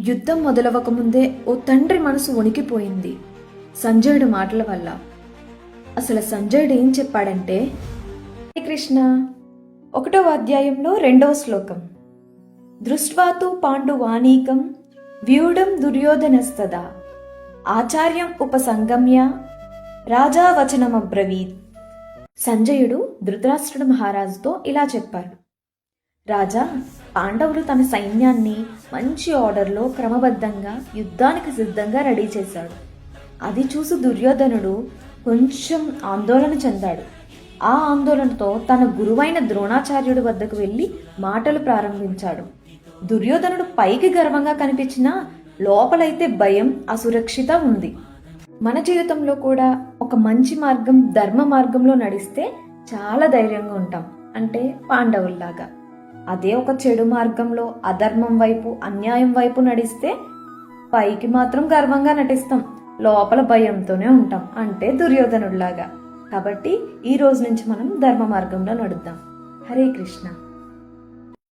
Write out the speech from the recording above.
యుద్ధం మొదలవకముందే ఓ తండ్రి మనసు వణికిపోయింది సంజయుడి మాటల వల్ల. అసలు సంజయుడు ఏం చెప్పాడంటే, కృష్ణ 1వ అధ్యాయంలో 2వ శ్లోకం, దృష్ట్వాతు పాండువానీకం వ్యూఢం దుర్యోధనస్తదా ఆచార్యం ఉపసంగమ్య రాజా వచనమబ్రవీత్. సంజయుడు ధృతరాష్ట్రుడు మహారాజుతో ఇలా చెప్పారు, రాజా, పాండవులు తన సైన్యాన్ని మంచి ఆర్డర్లో క్రమబద్ధంగా యుద్ధానికి సిద్ధంగా రెడీ చేశాడు. అది చూసి దుర్యోధనుడు కొంచెం ఆందోళన చెందాడు. ఆ ఆందోళనతో తన గురువైన ద్రోణాచార్యుడి వద్దకు వెళ్ళి మాటలు ప్రారంభించాడు. దుర్యోధనుడు పైకి గర్వంగా కనిపించినా లోపలైతే భయం, అసురక్షిత ఉంది. మన జీవితంలో కూడా ఒక మంచి మార్గం, ధర్మ మార్గంలో నడిస్తే చాలా ధైర్యంగా ఉంటాం, అంటే పాండవుల్లాగా. అదే ఒక చెడు మార్గంలో అధర్మం వైపు, అన్యాయం వైపు నడిస్తే పైకి మాత్రం గర్వంగా నటిస్తాం, లోపల భయంతోనే ఉంటాం, అంటే దుర్యోధనుడిలాగా. కాబట్టి ఈ రోజు నుంచి మనం ధర్మ మార్గంలో నడుద్దాం. హరే కృష్ణ.